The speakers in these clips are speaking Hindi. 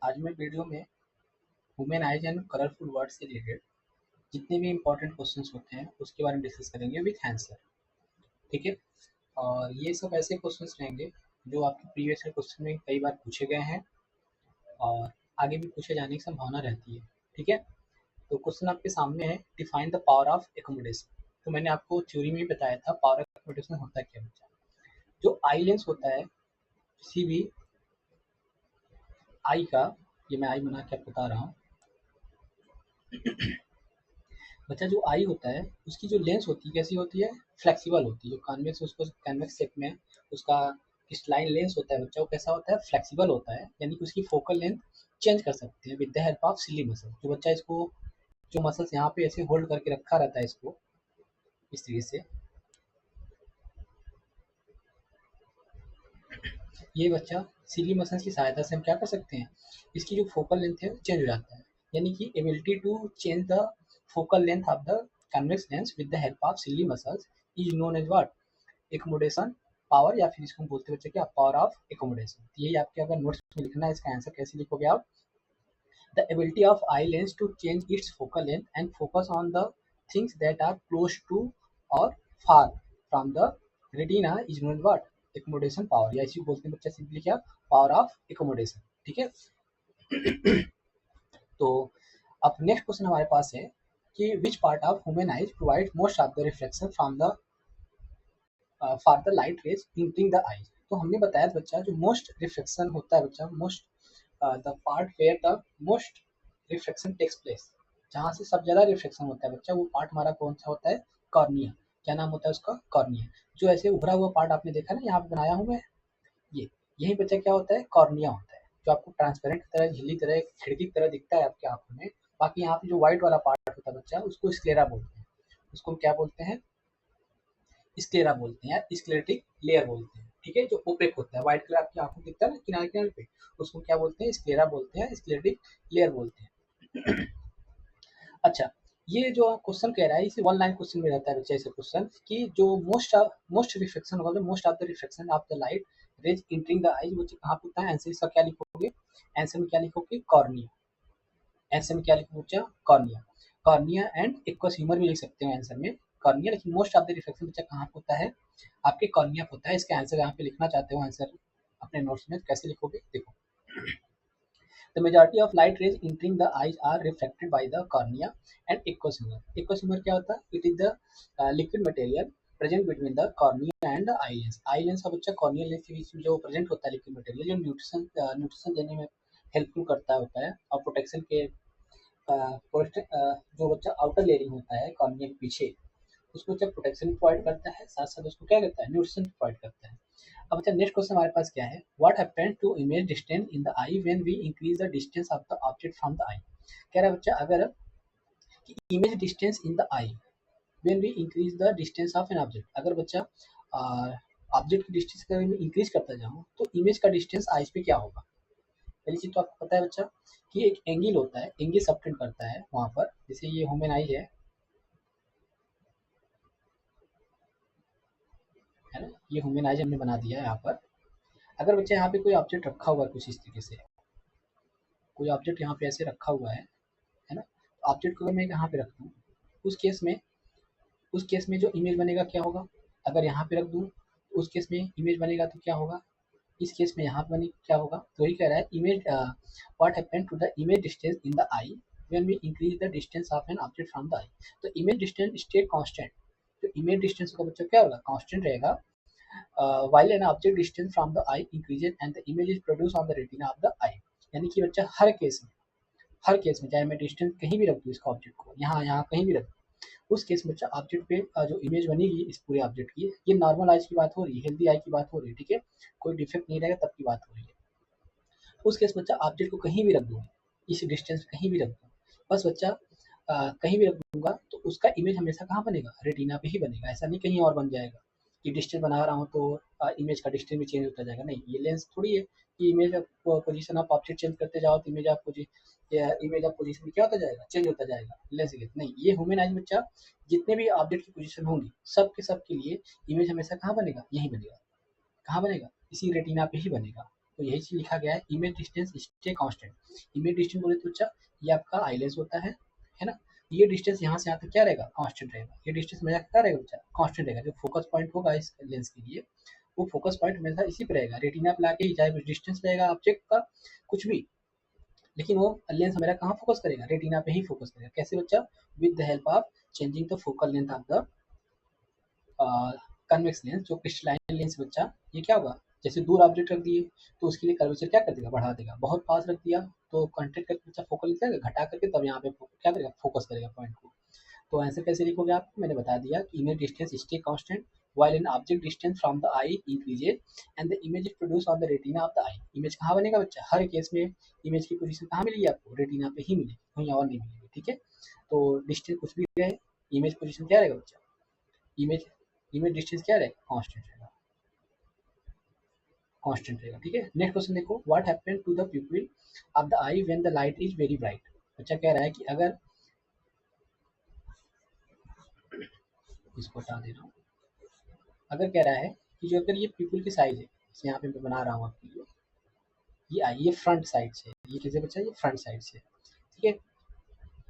आज मैं वीडियो में women eyes and colourful word से रिलेटेड जितने भी इंपॉर्टेंट क्वेश्चंस होते हैं उसके बारे में डिस्कस करेंगे विथ आंसर। ठीक है। और ये सब ऐसे क्वेश्चंस रहेंगे जो आपके प्रीवियस ईयर क्वेश्चन में कई बार पूछे गए हैं और आगे भी पूछे जाने की संभावना रहती है। ठीक है। तो क्वेश्चन आपके सामने है, define the power of accommodation. तो मैंने आपको थ्योरी में ही बताया था पावर ऑफ एकोमोडेशन होता क्या बच्चा। जो आई लेंस होता है किसी भी आई का, ये मैं आई बना के आपको बता रहा हूँ बच्चा। जो आई होता है उसकी जो लेंस होती है कैसी होती है, फ्लेक्सिबल होती है। जो कॉन्वेक्स उसको कन्वेक्स शेप में उसका क्रिस्टलाइन लेंस होता है बच्चा, वो कैसा होता है, फ्लेक्सिबल होता है। यानी कि उसकी फोकल लेंथ चेंज कर सकते हैं with the help of silly muscle. जो बच्चा इसको, जो मसल्स यहाँ पे ऐसे होल्ड करके रखा रहता है इसको इस तरीके से, ये बच्चा सिली मसल्स की सहायता से हम क्या कर सकते हैं, इसकी जो फोकल लेंथ है चेंज हो जाता है। यानी कि ability to change the focal length of the convex lens with the help of ciliary muscles is known as what, accommodation power, या फिर इसको हम बोलते बच्चे क्या, पावर ऑफ एकोमोडेशन। यही आपके अगर नोट्स में लिखना है, इसका आंसर कैसे लिखोगे आप, the ability of eye lens to change its focal length and focus on the things that are close to और far from the retina is known what, accommodation power, या इसी को बोलते हैं बच्चा सिंपली क्या, पावर ऑफ एकोमोडेशन। ठीक है। तो अब नेक्स्ट क्वेश्चन हमारे पास है कि which part of human eyes provide most of the reflection from the for the light rays entering the eyes. तो हमने बताया था बच्चा, जो मोस्ट रिफ्लेक्शन होता है बच्चा, most the part where the most reflection takes place, जहाँ से सब ज़्यादा रिफ्लेक्शन होता है बच्चा, वो पार्ट हमारा कौन सा होता है, कॉर्निया। क्या नाम होता है उसका, कॉर्निया। जो ऐसे उभरा हुआ पार्ट आपने देखा ना, यहाँ पे बनाया हूँ मैं, ये यही बच्चा क्या होता है, कॉर्निया होता है। जो आपको ट्रांसपेरेंट की तरह, झिल्ली तरह, खिड़की की तरह दिखता है आपकी आंखों में। बाकी यहाँ पे जो व्हाइट वाला पार्ट होता है बच्चा, उसको स्क्लेरा बोलते हैं। उसको हम क्या बोलते हैं, स्क्लेरा बोलते हैं या स्क्लेरेटिक लेयर बोलते हैं। ठीक है। जो ओपेक होता है, व्हाइट कलर आपकी आंखों में दिखता है ना किनारे किनारे पे, उसको क्या बोलते हैं, स्क्लेरा बोलते हैं, स्क्लेरेटिक लेयर बोलते हैं। अच्छा, ये जो क्वेश्चन कह रहा है, इसे वन लाइन क्वेश्चन में रहता है बच्चा ऐसे क्वेश्चन कि जो मोस्ट रिफ्लेक्शन होगा, most of the reflection of the light rays entering the eyes, वो कहाँ पे होता है, आंसर इसका क्या लिखोगे, आंसर में क्या लिखोगे, कॉर्निया। आंसर में क्या लिखोगे बच्चा, cornea. Cornea and aqueous humour भी लिख सकते हो आंसर में, कॉर्निया। लेकिन मोस्ट ऑफ द रिफ्लेक्शन बच्चा कहाँ पे होता है, आपके कॉर्निया पे होता है। इसका आंसर यहाँ पे लिखना चाहते हो आंसर अपने नोट्स में, कैसे लिखोगे देखो। The majority of light rays entering the eyes are reflected by the cornea and aqueous humor. Aqueous humor क्या होता है? It is the liquid material present between the cornea and the eye lens. Eye lens का बच्चा corneal lens के बीच में जो present होता है liquid material, जो न्यूट्रिशन देने में हेल्पफुल करता होता है और प्रोटेक्शन के जो बच्चा आउटर लेयरिंग होता है कॉर्निया के पीछे, उसको जब प्रोटेक्शन प्रोवाइड करता है, साथ साथ उसको क्या करता है, न्यूट्रिशन प्रोवाइड करता है। अब अच्छा, नेक्स्ट क्वेश्चन हमारे पास क्या है, what happens to image distance in the eye when we increase the distance of the object from the eye. कह रहा है बच्चा, अगर image distance in the eye when we increase the distance of an object, अगर बच्चा ऑब्जेक्ट की डिस्टेंस अगर मैं इंक्रीज करता जाऊँ तो इमेज का डिस्टेंस आईज पे क्या होगा। पहली चीज तो आपको पता है बच्चा कि एक एंगल होता है, एंगल सबटेंड करता है वहां पर। जैसे ये ह्यूमन आई है ना, ये ह्यूमन आई हमने बना दिया है यहाँ पर। अगर बच्चा यहाँ पे कोई ऑब्जेक्ट रखा हुआ है कुछ इस तरीके से, कोई ऑब्जेक्ट यहाँ पे ऐसे रखा हुआ है ना, ऑब्जेक्ट को अगर मैं यहाँ पे रख दूँ, उस केस में उस केस में जो इमेज बनेगा क्या होगा, अगर यहाँ पे रख दूँ उस केस में इमेज बनेगा तो क्या होगा, इस केस में यहाँ पे बने क्या होगा। तो वही कह रहा है, image what happen to the image distance in the eye when we increase the distance of an object from the eye. तो इमेज डिस्टेंस स्टे कांस्टेंट। तो इमेज डिस्टेंस का बच्चा क्या होगा, कांस्टेंट रहेगा। while an object distance from the eye increases and the image is produced on the retina of the eye। यानी कि बच्चा हर केस में चाहे मैं डिस्टेंस कहीं भी रख दूँ इसका ऑब्जेक्ट को, यहाँ यहाँ कहीं भी रख दूँ, उस केस में बच्चा ऑब्जेक्ट पे जो इमेज बनेगी इस पूरे ऑब्जेक्ट की, ये नॉर्मल आइज की बात हो रही है, हेल्दी आई की बात हो रही है। ठीक है। कोई डिफेक्ट नहीं रहेगा तब की बात हो रही है। उस केस में बच्चा ऑब्जेक्ट को कहीं भी रख दूँ, इस डिस्टेंस कहीं भी रख दूँ, बस बच्चा कहीं भी रख दूंगा तो उसका इमेज हमेशा कहाँ बनेगा, रेटिना पे ही बनेगा। ऐसा नहीं कहीं और बन जाएगा कि डिस्टेंस बना रहा हूँ तो इमेज का डिस्टेंस भी चेंज होता जाएगा। नहीं, ये लेंस थोड़ी है कि image position of object change करते जाओ तो इमेज ऑफ पोजीशन क्या होता जाएगा, चेंज होता जाएगा लेंस के। नहीं, ये ह्यूमन आइज बच्चा जितने भी ऑब्जेक्ट की पोजीशन होंगी सब के लिए इमेज हमेशा कहाँ बनेगा, यही बनेगा। कहाँ बनेगा, इसी रेटिना पे ही बनेगा। तो यही चीज लिखा गया है, image distance stay constant. Image distance बोले तो बच्चा ये आपका आई लेंस होता है ना। ये डिस्टेंस यहाँ से यहाँ तक क्या रहेगा, कांस्टेंट रहेगा। ये डिस्टेंस हमेशा क्या रहेगा बच्चा, कांस्टेंट रहेगा। जो फोकस पॉइंट होगा इस लेंस के लिए, वो फोकस पॉइंट हमेशा इसी पे रहेगा, रेटिना पे लाके ही, चाहे डिस्टेंस रहेगा ऑब्जेक्ट का कुछ भी, लेकिन वो लेंस हमारा कहाँ फोकस करेगा, रेटिना पे ही फोकस करेगा। कैसे बच्चा, with the help of changing the focal length of the convex lens. जो क्रिस्टलाइन लेंस बच्चा, ये क्या होगा, जैसे दूर ऑब्जेक्ट रख दिए तो उसके लिए कर्वेचर क्या कर देगा, बढ़ा देगा। बहुत पास रख दिया तो कॉन्टेक्ट करके बच्चा फोकल लेंथ क्या घटा करके तब यहाँ पे क्या करेगा, फोकस करेगा पॉइंट को। तो आंसर कैसे लिखोगे आप, मैंने बता दिया कि image distance stay constant while an object distance from the eye increases and the image is produced on the retina of the eye। Image कहाँ बनेगा बच्चा, हर केस में इमेज की पोजीशन कहाँ मिलेगी आपको, रेटिना पे ही मिलेगी, कहीं और नहीं मिलेगी। ठीक है, तो डिस्टेंस कुछ भी रहे, इमेज पोजीशन क्या रहेगा बच्चा, इमेज इमेज डिस्टेंस क्या रहेगा, कांस्टेंट रहेगा, कांस्टेंट रहेगा। ठीक है, नेक्स्ट क्वेश्चन देखो, what happened to the pupil of the eye when the light is very bright. बच्चा कह रहा है कि अगर, इसको हटा दे रहा हूँ, अगर कह रहा है कि जो अगर ये पीपल की साइज है, जैसे यहाँ पे मैं बना रहा हूँ आपके लिए, ये आई, ये फ्रंट साइड से, ये कैसे बच्चा, ये फ्रंट साइड से। ठीक है,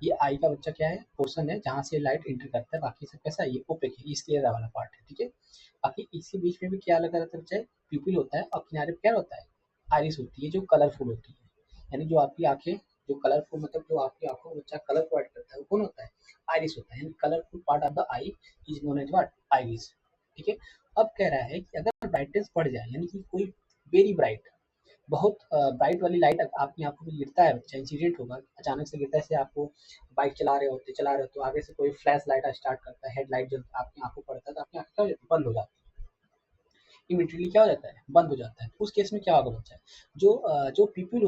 ये आई का बच्चा क्या है, पोर्शन है जहाँ से लाइट एंटर करता है, बाकी सब कैसा है, ये ओपेक है, इस क्लियर वाला पार्ट है। ठीक है, बाकी इसके बीच में भी क्या लगा रहता है बच्चा, प्यूपिल होता है, और किनारे पे क्या होता है, आइरिस होती है, जो कलरफुल होती है। यानी जो आपकी आंखें, जो कलरफुल मतलब जो आपकी आंखों में बच्चा कलर प्रोवाइड करता है, वो कौन होता है, आइरिस होता है। यानी colourful part of the eye is known as what, iris. ठीक है, अब कह रहा है कि अगर ब्राइटनेस बढ़ जाए, यानी कि कोई वेरी ब्राइट, बहुत ब्राइट वाली लाइट आपकी आंखों में गिरता है बच्चा, इंसिडेंट होगा, अचानक से गिरता है, जैसे आपको बाइक चला रहे हो तो आगे से कोई फ्लैश लाइट स्टार्ट करता है, हेडलाइट जब आपकी आंखों पर पड़ता है तो आपकी आंखें क्या हो जाती है, बंद हो जाती है, इमीडिएटली क्या हो जाता है, बंद हो जाता है। तो उस केस में क्या होगा बच्चा, जो पीपल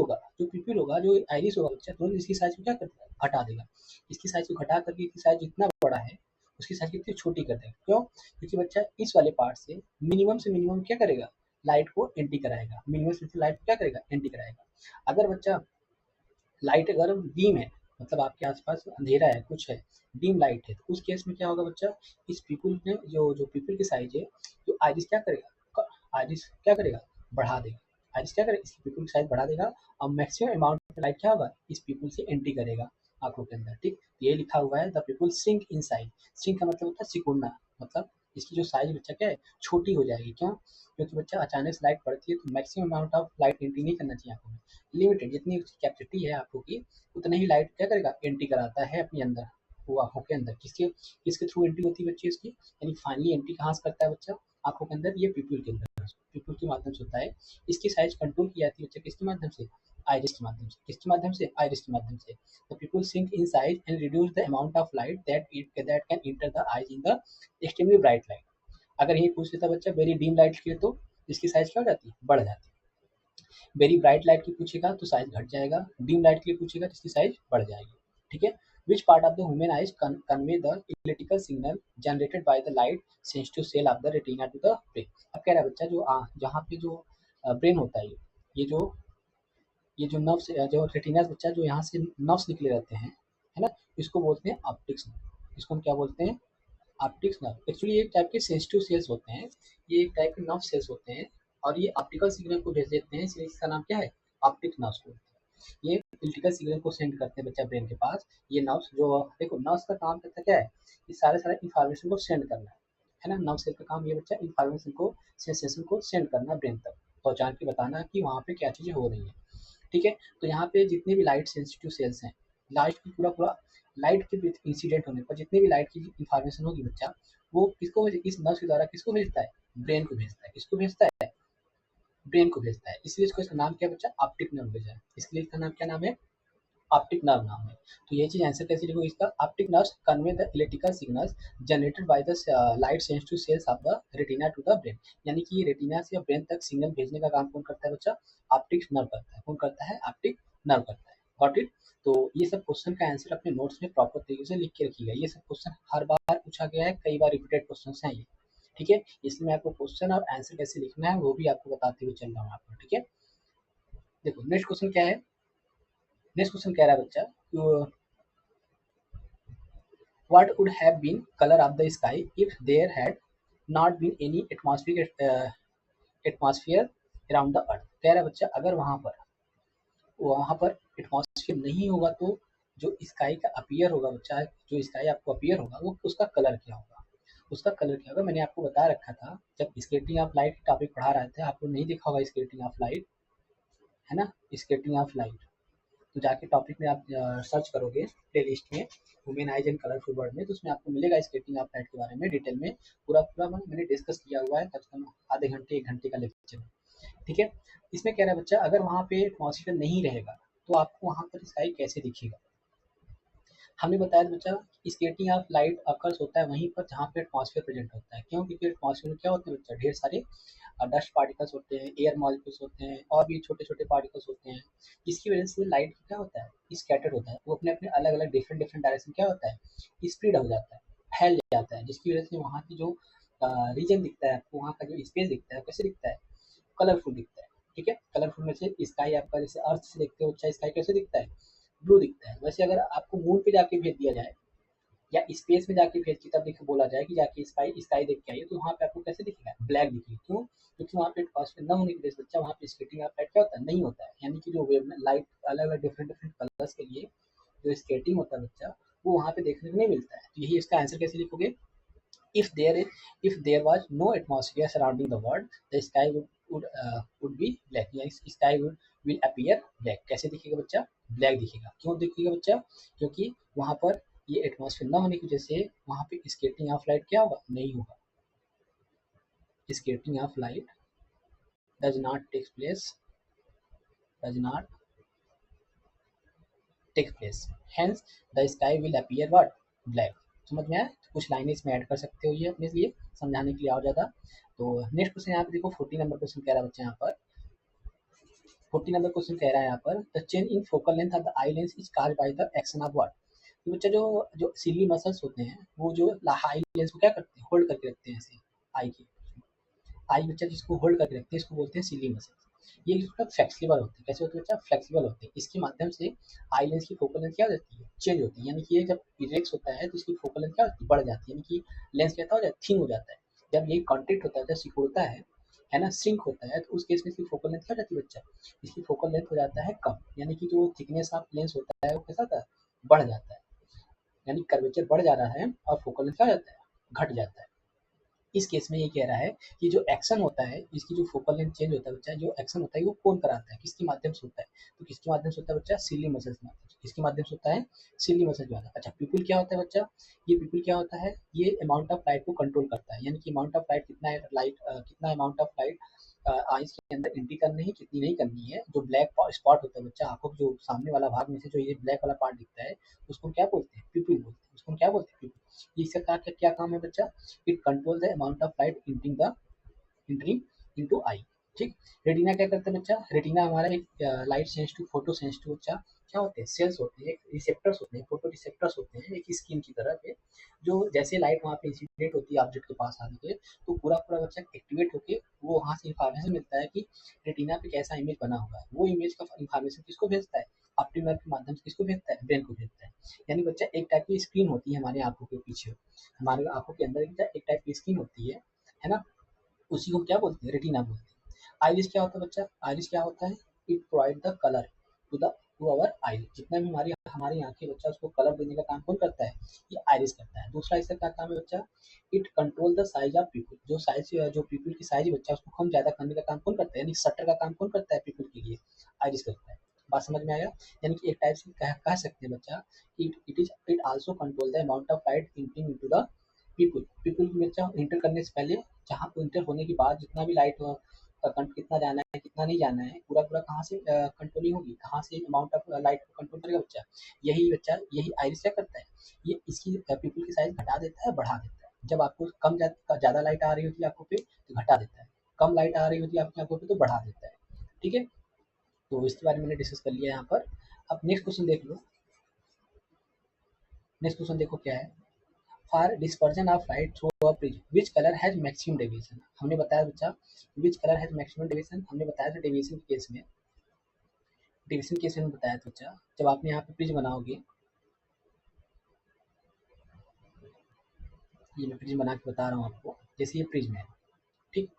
होगा, जो आइरिस होगा बच्चा, तुरंत इसकी साइज को क्या कर देगा, घटा देगा। इसकी साइज को घटा करके इसकी साइज जितना बड़ा है उसकी साइज कितनी छोटी कर देगा। क्यों, क्योंकि बच्चा इस वाले पार्ट से मिनिमम क्या करेगा, लाइट को एंटी कराएगा, मिनिमम से लाइट को क्या करेगा, एंटी कराएगा। अगर बच्चा लाइट अगर डीम है, मतलब आपके आसपास अंधेरा है, कुछ है, डीम लाइट है, तो उस केस में क्या होगा बच्चा, इस पीपल ने जो पीपल की साइज है, जो आइरिस क्या करेगा, आइरिस क्या करेगा, बढ़ा देगा। आइरिस क्या करेगा, इसकी पीपल की साइज बढ़ा देगा, और मैक्सिमम अमाउंट ऑफ लाइट क्या होगा, इस पीपल से एंट्री करेगा आंखों के अंदर। ठीक, ये लिखा हुआ है, the pupil sink in size. Sink का मतलब होता है सिकुड़ना, मतलब इसकी जो साइज बच्चा क्या है, छोटी हो जाएगी। क्यों, क्योंकि बच्चा अचानक से लाइट पड़ती है तो maximum amount of light entry नहीं करना चाहिए आंखों में, लिमिटेड जितनी उसकी कैपेसिटी है आंखों की, उतना ही लाइट क्या करेगा, एंट्री कराता है अपने अंदर, वो आंखों के अंदर। किसके थ्रू एंट्री होती है बच्चे इसकी, यानी फाइनली एंट्री कहाँ से करता है बच्चा, आंखों के अंदर, ये पीपल के अंदर, पीपल के माध्यम से होता है। इसकी साइज कंट्रोल की जाती है बच्चा किसके माध्यम से, आइरिस के माध्यम से। किसके माध्यम से, आइरिस के माध्यम से। तो pupil sink in size and reduce the amount of light that can enter the eyes in the extremely bright light. अगर ये पूछ लेता बच्चा वेरी डीम लाइट के लिए, तो इसकी साइज क्या हो जाती है, बढ़ जाती है। वेरी ब्राइट लाइट की पूछेगा तो साइज घट जाएगा, डीम लाइट के लिए पूछेगा तो इसकी साइज बढ़ जाएगी। ठीक है, which part of the human eyes convey the electrical signal generated by the light sensitive cell of the retina to the brain. अब कह रहा है बच्चा, जो जहाँ पे जो ब्रेन होता है, ये जो ये जो नर्व्स, जो रेटिना बच्चा, जो यहाँ से नर्व्स निकले रहते हैं, है ना, इसको बोलते हैं ऑप्टिक्स नर्व। इसको हम क्या बोलते हैं, ऑप्टिक्स नर्व। एक्चुअली एक टाइप के सेंसिटिव सेल्स होते हैं, ये एक टाइप के नर्व सेल्स होते हैं, और ये ऑप्टिकल सिग्नल को भेज देते हैं, इसलिए इसका नाम क्या है, ऑप्टिक नर्व्स बोलते हैं। ये इलेक्ट्रिकल सिग्नल को सेंड करते हैं बच्चा ब्रेन के पास। ये नर्व्स जो, देखो नर्व्स का काम करता क्या है, ये सारे इंफॉर्मेशन को सेंड करना है ना। नर्व सेल का काम ये बच्चा इंफॉर्मेशन को, सेंसेशन को सेंड करना ब्रेन तक, पहुंचा के बताना कि वहाँ पे क्या चीज़ें हो रही हैं। ठीक है, तो यहाँ पे जितने भी लाइट सेंसिटिव सेल्स हैं, लाइट की पूरा लाइट के इंसिडेंट होने पर जितने भी लाइट की इंफॉर्मेशन होगी बच्चा, वो किसको, इस नर्व के द्वारा किसको भेजता है, ब्रेन को भेजता है। किसको भेजता है, ब्रेन को भेजता है। इसलिए इसको, इसका नाम क्या है बच्चा, ऑप्टिक नर्व भेजा है, इसलिए इसका नाम क्या नाम है, ऑप्टिक नर्व नाम है। तो ये चीज आंसर कैसे लिखोगे इसका, optic nerves convey the electrical signals generated by the light sensitive cells of the retina to the brain. यानी कि रेटिना से ब्रेन तक सिग्नल भेजने का काम कौन करता है बच्चा, ऑप्टिक नर्व करता है। कौन करता है, ऑप्टिक नर्व करता है। Got it. तो ये सब क्वेश्चन का आंसर अपने नोट्स में प्रॉपर तरीके से लिख के रखिएगा। ये सब क्वेश्चन हर बार पूछा गया है, कई बार रिपीटेड क्वेश्चन हैं ये। ठीक है, इसलिए मैं आपको क्वेश्चन और आंसर कैसे लिखना है वो भी आपको बताते हुए चल रहा हूँ आपको। ठीक है, देखो नेक्स्ट क्वेश्चन क्या है। नेक्स्ट क्वेश्चन कह रहा है बच्चा, what would have been color of the sky if there had not been any atmosphere around the earth। कह रहा है बच्चा अगर वहाँ पर एटमॉस्फेयर नहीं होगा तो जो स्काई का अपीयर होगा बच्चा, जो स्काई आपको अपीयर होगा वो उसका कलर क्या होगा, उसका कलर क्या होगा। मैंने आपको बता रखा था जब स्केटिंग ऑफ लाइट टॉपिक पढ़ा रहे थे, आपको नहीं देखा होगा स्केटिंग ऑफ लाइट, है ना, स्केटिंग ऑफ लाइट। तो जाके टॉपिक में आप सर्च करोगे प्ले लिस्ट में women eyes and colourful world में, तो उसमें आपको मिलेगा स्केटिंग ऑफ लाइट के बारे में डिटेल में पूरा पूरा मैंने डिस्कस किया हुआ है, कम से कम आधे घंटे 1 घंटे का लेक्चर। ठीक है, इसमें कह रहा है बच्चा अगर वहाँ पे एटमॉस्फेयर नहीं रहेगा तो आपको वहाँ पर स्काई कैसे दिखेगा। हमने बताया था बच्चा स्केटिंग ऑफ लाइट अकर्स होता है वहीं पर जहाँ पे एटमॉस्फेयर प्रेजेंट होता है। क्यों? क्योंकि एटमॉस्फेयर में क्या होते हैं बच्चा, ढेर सारे डस्ट पार्टिकल्स होते हैं, एयर मॉलिक्यूल्स होते हैं और भी छोटे छोटे पार्टिकल्स होते हैं, जिसकी वजह से लाइट क्या होता है, स्कैटर्ड होता है, वो अपने अपने अलग अलग डिफरेंट डिफरेंट डायरेक्शन क्या होता है, स्प्रेड हो जाता है, फैल जाता है, जिसकी वजह से वहाँ की जो रीजन दिखता है आपको, वहाँ का जो स्पेस दिखता है कैसे दिखता है, कलरफुल दिखता है। ठीक है, कलरफुल में से स्काई आपका जैसे अर्थ से देखते हो अच्छा स्काई कैसे दिखता है, ब्लू दिखता है। वैसे अगर आपको मून पे जाके भेज दिया जाए या स्पेस में जाके भेज के तब देख बोला जाए कि जाके स्काई स्काई देख के आइए, तो वहाँ पे आपको कैसे दिखेगा, ब्लैक दिखेगा। क्यों? क्योंकि वहाँ पे एटमॉस्फेयर न होने की वजह से बच्चा वहाँ पे स्केटिंग ऑफ लाइट क्या होता है, नहीं होता है। यानी कि जो वेव लाइट अलग अलग डिफरेंट डिफरेंट कलर्स के लिए जो स्केटिंग होता है बच्चा, वो वहाँ पे देखने को नहीं मिलता है। तो यही इसका आंसर कैसे लिखोगे, if there was no atmosphere surrounding the world, the sky would be black, या sky will appear black। कैसे दिखेगा बच्चा, ब्लैक दिखेगा। क्यों दिखेगा बच्चा, क्योंकि वहाँ पर ये एटमॉस्फेयर न होने की वजह से वहाँ पे स्केटिंग ऑफ लाइट क्या होगा, नहीं होगा, skating of light does not take place, does not take place, hence the sky will appear what, black। समझ में आया? तो कुछ लाइनें इसमें ऐड कर सकते हो ये अपने लिए समझाने के लिए और ज़्यादा। तो नेक्स्ट क्वेश्चन यहाँ पे देखो 40 नंबर क्वेश्चन कह रहा है बच्चा यहाँ पर, 40 नंबर क्वेश्चन कह रहा है यहाँ पर the change in focal length of the eye lens is caused by the action of what. तो बच्चा जो जो सिली मसल्स होते हैं वो जो आई लेंस को क्या करते हैं, होल्ड करके रखते हैं ऐसे, आई की आई बच्चा जिसको होल्ड करके रखते हैं इसको बोलते हैं सिली मसल्स। ये इसका फ्लेक्सिबल होते हैं, कैसे होते हैं बच्चा, फ्लेक्सिबल होते हैं। इसके माध्यम से आई लेंस की फोकल लेंथ क्या हो जाती है, चेंज होती है। यानी कि ये जब इरेक्स होता है तो इसकी फोकल लेंथ क्या होती है, बढ़ जाती है, यानी कि लेंस कैसा हो जाता है, थिन हो जाता है। जब ये कॉन्ट्रैक्ट होता है, जब सिकुड़ता है ना, सिंक होता है, तो उस केस में इसकी फोकल लेंथ क्या हो जाती है बच्चा, इसकी फोकल लेंथ हो जाता है कम। यानी कि जो थिकनेस ऑफ लेंस होता है वो कैसा होता है, बढ़ जाता है। यानी कर्वेचर बढ़ जा रहा है और फोकल लेंथ क्या हो जाता है, घट जाता है। इस केस में ये कह रहा है कि जो एक्शन होता है, इसकी जो फोकल लेंथ चेंज होता है बच्चा, जो एक्शन होता है वो कौन कराता है, किसके माध्यम से होता है, तो किसके माध्यम से होता है बच्चा, सिली मसल्स के माध्यम से। किसके माध्यम से होता है, सिली मसल्स के माध्यम। अच्छा पीपल क्या होता है बच्चा, ये पीपल क्या होता है, ये अमाउंट ऑफ लाइट को कंट्रोल करता है। यानी कि अमाउंट ऑफ लाइट कितना है, कितना अमाउंट ऑफ लाइट आइज के अंदर एंट्री करनी है, कितनी नहीं करनी है। जो ब्लैक स्पॉट होता है बच्चा, आंखों के जो सामने वाला भाग में से जो ये ब्लैक वाला पार्ट दिखता है उसको क्या बोलते हैं, पीपल बोलते हैं। उसको क्या बोलते हैं, पीपल। इसका क्या काम है बच्चा, it control the amount of light entering into I. ठीक, रेटिना क्या करता है बच्चा, रेटिना हमारा एक लाइट सेंसिटिव फोटो सेंसिटिव बच्चा क्या होते हैं, सेल्स होते हैं, रिसेप्टर्स होते हैं, फोटो रिसेप्टर्स होते हैं एक स्किन की तरह के, जो जैसे लाइट वहाँ पे इंसिडेंट होती है ऑब्जेक्ट के पास आने के, तो पूरा पूरा बच्चा एक्टिवेट होके वो वहाँ से इंफॉर्मेशन मिलता है कि रेटिना पे कैसा इमेज बना हुआ है। वो इमेज का इंफॉर्मेशन किसको भेजता है, ऑप्टिक नर्व के माध्यम से किसको भेजता है, ब्रेन को भेजता है। यानी बच्चा एक टाइप की स्क्रीन होती है हमारी आंखों के पीछे, हमारे आंखों के अंदर एक टाइप की स्क्रीन होती है ना, उसी को क्या बोलते हैं, रेटिना बोलते हैं। आइरिस क्या होता है बच्चा, आइरिस क्या होता है, it provide the colour to our eyes. जितना भी हमारी हमारी आंखें बच्चा उसको कलर देने का काम कौन करता है, ये आइरिस करता है। दूसरा इसका क्या काम है बच्चा, it control the size of people. जो पीपल की साइज बच्चा उसको कम ज्यादा करने का काम कौन करता है, यानी शटर का काम कौन करता है पीपल के लिए, आइरिस करता है। बात समझ में आया? यानी कि एक टाइप से कह सकते हैं बच्चा, it also control the amount of light entering into the pupil की बच्चा इंटर करने से पहले, जहाँ इंटर होने के बाद जितना भी लाइट कितना जाना है कितना नहीं जाना है, पूरा पूरा कहाँ से कंट्रोलिंग होगी, कहाँ से अमाउंट ऑफ लाइट को कंट्रोल करेगा बच्चा, यही आइरिस क्या करता है, ये इसकी पीपल की साइज घटा देता है बढ़ा देता है। जब आपको ज़्यादा लाइट आ रही होती है आंखों पे तो घटा देता है, कम लाइट आ रही होती है आपकी आंखों पे तो बढ़ा देता है। ठीक है, तो इसके बारे में मैंने डिस्कस कर लिया यहाँ पर। अब नेक्स्ट क्वेश्चन देख लो, नेक्स्ट क्वेश्चन देखो क्या है, for dispersion of light through a prism which colour has maximum deviation. हमने बताया बच्चा which colour has maximum deviation, हमने बताया था डेविएशन केस में बताया था बच्चा, जब आपने यहाँ पे प्रिज्म बनाओगे, ये मैं प्रिज्म बना के बता रहा हूँ आपको, जैसे ये प्रिज्म है, ठीक।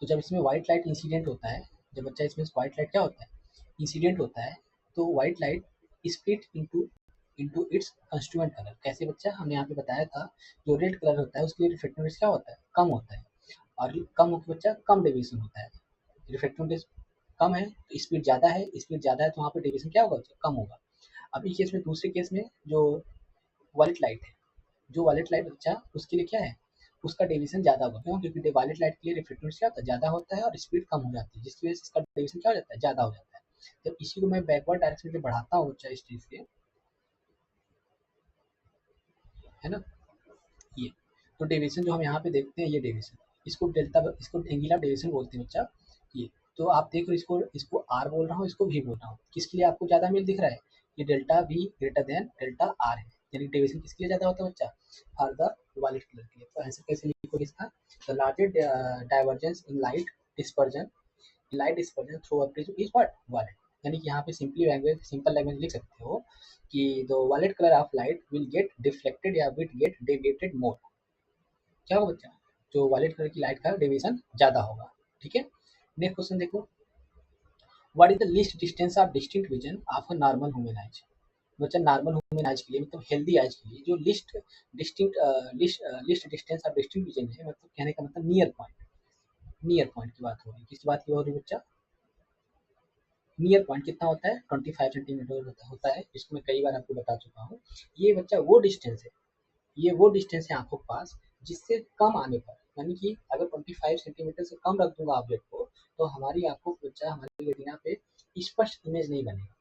तो जब इसमें व्हाइट लाइट इंसिडेंट होता है जब बच्चा इसमें व्हाइट लाइट क्या होता है, इंसिडेंट होता है, तो white light split into its constituent colour. कैसे बच्चा, हमने यहाँ पे बताया था, जो रेड कलर होता है उसके लिए रिफ्लेक्टिव क्या होता है, कम होता है, और कम होकर बच्चा कम डेविएशन होता है। रिफ्लेक्टिव कम है तो स्पीड ज़्यादा है, स्पीड ज़्यादा है तो वहाँ पे डेविएशन क्या होगा बच्चा, कम होगा। अब इस केस में, दूसरे केस में जो वायलेट लाइट है, जो वायलेट लाइट बच्चा उसके लिए क्या है, उसका डेविएशन ज़्यादा होगा। क्यों? क्योंकि वायलेट लाइट के लिए रिफ्लेक्टिव क्या होता है, ज़्यादा होता है और स्पीड कम हो जाती है, जिसकी वजह से इसका डेविएशन क्या हो जाता है, ज़्यादा हो जाता है। जब इसी को मैं बैकवर्ड डायरेक्शन में बढ़ाता हूँ बच्चा इस चीज़ के, है ना, ये तो डेविएशन जो हम यहाँ पे देखते हैं, ये डेविएशन, इसको डेल्टा, इसको एंगुलर डेविएशन बोलते हैं बच्चा। ये तो आप देख रहे हो, इसको इसको आर बोल रहा हूँ, इसको भी बोल रहा हूँ, किसके लिए आपको ज़्यादा मिल दिख रहा है, ये delta V greater than delta R है, यानी डेविएशन किसके लिए ज़्यादा होता है बच्चा, फॉर द वायलेट कलर के लिए। तो आंसर कैसे लिखोगे इसका, the largest divergence in light dispersion through a prism is what, violet. यानी कि यहाँ पे सिंपल लैंग्वेज लिख सकते हो कि the violet colour of light will get deflected या विल गेट डेविएटेड मोर। क्या होगा बच्चा, जो वायलेट कलर की लाइट का डेविएशन ज़्यादा होगा। ठीक है, नेक्स्ट क्वेश्चन देखो, what is the least distance of distinct vision of a normal human eyes. बच्चा नॉर्मल ह्यूमन आइज के लिए, मतलब हेल्दी आइज के लिए, जो least distance of distinct vision है, मतलब कहने का मतलब नियर पॉइंट की बात हो रही है। किस बात की हो रही है बच्चा, नियर पॉइंट कितना होता है, 25 सेंटीमीटर होता है, जिसको मैं कई बार आपको बता चुका हूँ। ये बच्चा वो डिस्टेंस है, ये वो डिस्टेंस है आंखों के पास, जिससे कम आने पर, यानी कि अगर 25 सेंटीमीटर से कम रख दूंगा ऑब्जेक्ट को, तो हमारी आंखों को बच्चा, हमारी रेटिना पे स्पष्ट इमेज नहीं बनेगा,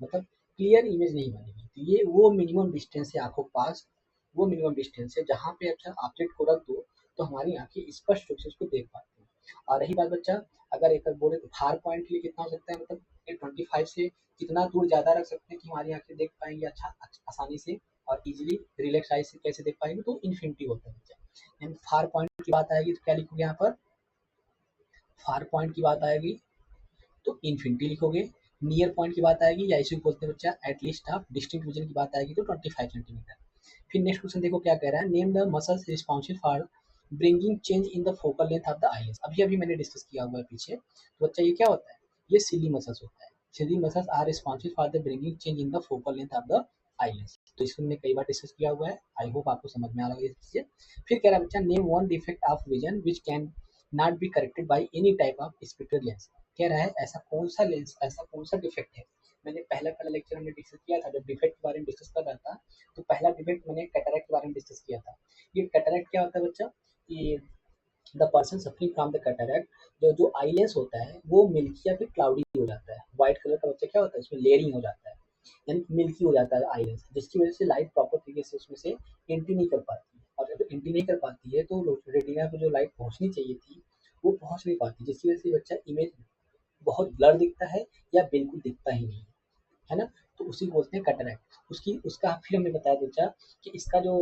मतलब क्लियर इमेज नहीं बनेगी। तो ये वो मिनिमम डिस्टेंस है आंखों के पास, वो मिनिमम डिस्टेंस है जहाँ पे अच्छा ऑब्जेक्ट को रख दो तो हमारी आंखें स्पष्ट रूप से उसको देख पाती हैं। और रही बात बच्चा, अगर एक बोले तो फार पॉइंट के लिए कितना हो सकता है, मतलब 25 से कितना दूर ज़्यादा रख सकते हैं कि हमारी आंखें देख पाएंगी आसानी से और इजीली रिलैक्स आई से कैसे देख पाएंगे, तो इन्फिनिटी होता है बच्चा। एंड फार पॉइंट की बात आएगी तो क्या लिखोगे यहाँ पर, फार पॉइंट की बात आएगी तो इन्फिनिटी लिखोगे, नियर पॉइंट की बात आएगी या इसी को बोलते हैं बच्चा एटलीस्ट ऑफ डिस्टिंक्ट विजन की बात आएगी तो 25 सेंटीमीटर। फिर नेक्स्ट क्वेश्चन देखो क्या कह रहा है, name the muscles responsible for bringing change in the focal length of the eyelids. अभी अभी मैंने डिस्कस किया हुआ है पीछे, तो बच्चा ये क्या होता है, ये सिली मसल्स होता है। Ciliary muscles are responsible for the bringing change in the focal length of the eyelids. तो इसको हमने कई बार डिस्कस किया हुआ है, आई होप आपको समझ में आ रहा है ये चीजें। फिर कह रहा है बच्चा, name one defect of vision which can not be corrected by any type of spectral lens. कह रहा है ऐसा कौन सा लेंस, ऐसा कौन सा डिफेक्ट है। मैंने पहला लेक्चर हमने डिस्कस किया था, जब डिफेक्ट के बारे में डिस्कस कर रहा था, तो पहला डिफेक्ट मैंने कैटरेक्ट के बारे में डिस्कस किया था। ये कैटरेक्ट क्या होता है बच्चा, ये the person suffering from the cataract, जो जो आई लेंस होता है वो मिल्की या फिर क्लाउडी हो जाता है। व्हाइट कलर का बच्चा क्या होता है, उसमें लेयरिंग हो जाता है, यानी मिल्की हो जाता है आई लेंस, जिसकी वजह से लाइट प्रॉपर तरीके से उसमें से एंट्री नहीं कर पाती है। और जब एंट्री नहीं कर पाती है तो रेटिना पे जो लाइट पहुंचनी चाहिए थी वो पहुंच नहीं पाती, जिसकी वजह से बच्चा इमेज बहुत ब्लर दिखता है या बिल्कुल दिखता ही नहीं, है ना। तो उसी को बोलते हैं कैटरैक्ट। उसकी उसका फिर हमने बताया बच्चा कि इसका जो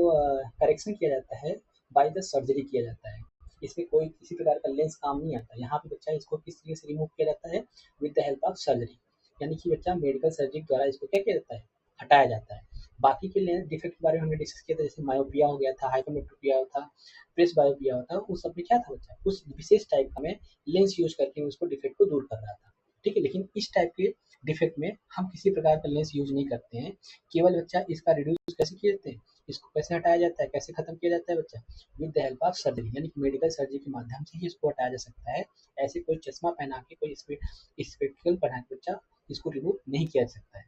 करेक्शन किया जाता है, बाय द सर्जरी किया जाता है। इसमें कोई किसी प्रकार का लेंस काम नहीं आता। यहाँ पे बच्चा इसको किस तरीके से रिमूव किया जाता है, with the help of surgery, यानी कि बच्चा मेडिकल सर्जरी द्वारा इसको क्या किया जाता है, हटाया जाता है। बाकी के लेंस डिफेक्ट के बारे में हमने डिस्कस किया था, जैसे मायोपिया हो गया था, हाइपरमेट्रोपिया था, प्रेस बायोपिया होता, उस सब में क्या था बच्चा, उस विशेष टाइप का मैं लेंस यूज करके उसको डिफेक्ट को दूर कर रहा था। ठीक है, लेकिन इस टाइप के डिफेक्ट में हम किसी प्रकार का लेंस यूज नहीं करते हैं। केवल बच्चा इसका रिड्यूस कैसे किए जाते हैं, इसको कैसे हटाया जाता है, कैसे खत्म किया जाता है बच्चा, with the help of surgery, यानी कि मेडिकल सर्जरी के माध्यम से ही इसको हटाया जा सकता है। ऐसे कोई चश्मा पहना के, कोई स्पेक्टिकल पहना के बच्चा इसको रिमूव नहीं किया जा सकता है।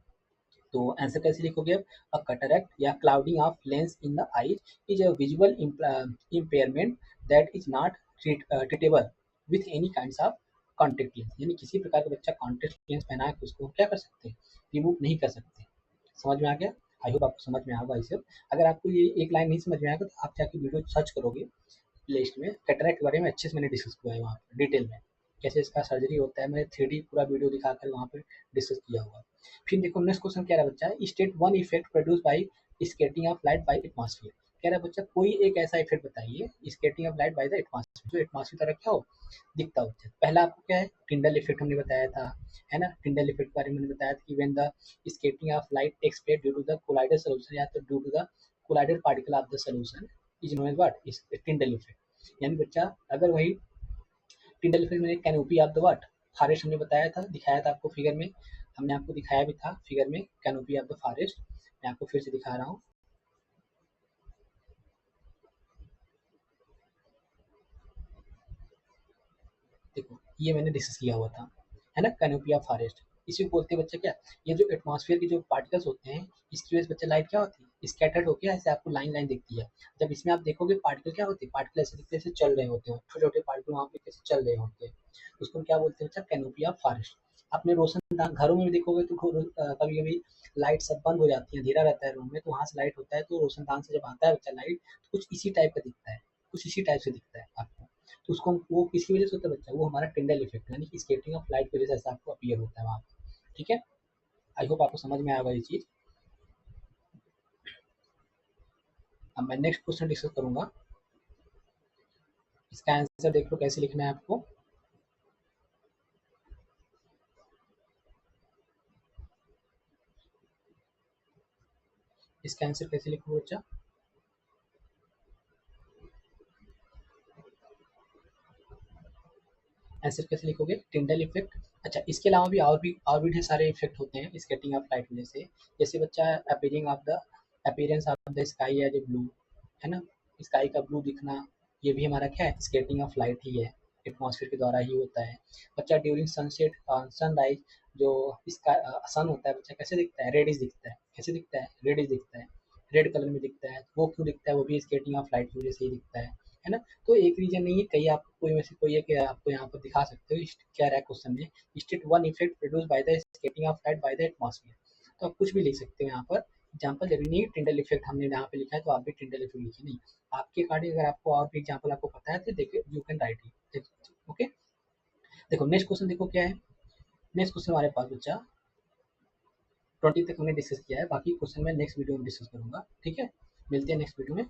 तो आंसर कैसे लिखोगे आप, अ कैटरेक्ट या clouding of lens in the eyes is a visual impairment that is not treatable with any kinds of contact lens, यानी किसी प्रकार का बच्चा कॉन्टेक्ट लेंस पहना के उसको क्या कर सकते हैं, रिमूव नहीं कर सकते। समझ में आ गया, आई होप आपको समझ में आएगा इसे। अगर आपको ये एक लाइन नहीं समझ में आएगा तो आप जाके वीडियो सर्च करोगे लिस्ट में, कैटरेक्ट के बारे में अच्छे से मैंने डिस्कस किया है वहाँ पे डिटेल में, कैसे इसका सर्जरी होता है, मैंने 3D पूरा वीडियो दिखाकर वहाँ पे डिस्कस किया हुआ है। फिर देखो नेक्स्ट क्वेश्चन क्या रहा बच्चा है, state one effect produce by skating of light by atmosphere. कह रहा है बच्चा कोई एक ऐसा इफेक्ट बताइए, skating of light by the atmosphere, जो एटमॉस्फेयर तरह क्या हो, दिखता हो। पहला आपको क्या है, टिंडल इफेक्ट हमने बताया था, है ना। टिंडल इफेक्ट के बारे में मैंने बताया था कि when the scattering of light takes place due to the colloidal solution या तो due to the colloidal particle of the solution is known as what, is Tyndall effect. यानी बच्चा अगर वही टिंडल इफेक्ट में canopy of the what, forest हमने बताया था, दिखाया था आपको फिगर में, हमने आपको दिखाया भी था फिगर में कैनोपी ऑफ द फॉरेस्ट। मैं आपको फिर से दिखा रहा हूँ। देखो ये मैंने डिस्कस किया हुआ था, है ना, कैनोपी ऑफ फॉरेस्ट। इसी को बोलते हैं बच्चा क्या, ये जो एटमॉस्फेयर के जो पार्टिकल्स होते हैं, इसकी वजह से बच्चा लाइट क्या होती है, स्कैटर्ड होकर ऐसे आपको लाइन लाइन दिखती है। जब इसमें आप देखोगे पार्टिकल क्या होते हैं, पार्टिकल ऐसे दिखते हैं, ऐसे चल रहे होते हैं, छोटे छोटे पार्टिकल वहाँ पे कैसे चल रहे होते हैं, उसको हम क्या बोलते हैं बच्चा, कैनोपी ऑफ फॉरेस्ट। आपने रोशनदान घरों में भी देखोगे तो कभी कभी लाइट सब बंद हो जाती है, अंधेरा रहता है रूम में, तो वहाँ से लाइट होता है, तो रोशनदान से जब आता है बच्चा लाइट, तो कुछ इसी टाइप का दिखता है, कुछ इसी टाइप से दिखता है आपको। तो उसको वो किसकी वजह से होता है बच्चा, वो हमारा टिंडल इफेक्ट, यानी कि स्केटिंग ऑफ लाइट की वजह से ऐसा आपको अपीयर होता है वहाँ पे। ठीक है, आई होप आपको समझ में आएगा ये चीज। अब मैं नेक्स्ट क्वेश्चन डिस्कस करूंगा। इसका आंसर देख लो कैसे लिखना है आपको। इसका आंसर कैसे लिखो बच्चा, आंसर कैसे लिखोगे, टिंडल इफेक्ट। अच्छा, इसके अलावा भी ढेर सारे इफेक्ट होते हैं स्केटिंग ऑफ लाइट वजह से। जैसे बच्चा appearance of the sky as a blue, है ना, स्काई का ब्लू दिखना, ये भी हमारा क्या है, स्केटिंग ऑफ लाइट ही है, एटमॉस्फेयर के द्वारा ही होता है। बच्चा ड्यूरिंग सनसेट सनराइज, जो इसका सन होता है बच्चा कैसे दिखता है, रेडिश दिखता है, कैसे दिखता है, रेडिश दिखता है, रेड कलर में दिखता है। वो क्यों दिखता है, वो भी स्केटिंग ऑफ लाइट की वजह से ही दिखता है ना। तो एक रीजन नहीं है, कई आप कोई में से कोई एक आपको यहाँ पर दिखा सकते हो। क्या रहा है क्वेश्चन में, state one effect produce by the scattering of light by the atmosphere. तो आप कुछ भी लिख सकते हो यहाँ पर, एग्जाम्पल जरूरी नहीं टिंडल इफेक्ट हमने यहाँ पे लिखा है तो आप भी टिंडल इफेक्ट लिखिए, नहीं, आपके अकॉर्डिंग अगर आपको और भी एग्जाम्पल आपको पता है तो देखिए you can write it. Okay, देखो नेक्स्ट क्वेश्चन देखो क्या है। नेक्स्ट क्वेश्चन हमारे पास बच्चा 20 तक हमने डिस्कस किया है, बाकी क्वेश्चन मैं नेक्स्ट वीडियो में डिस्कस करूंगा। ठीक है, मिलते हैं नेक्स्ट वीडियो में।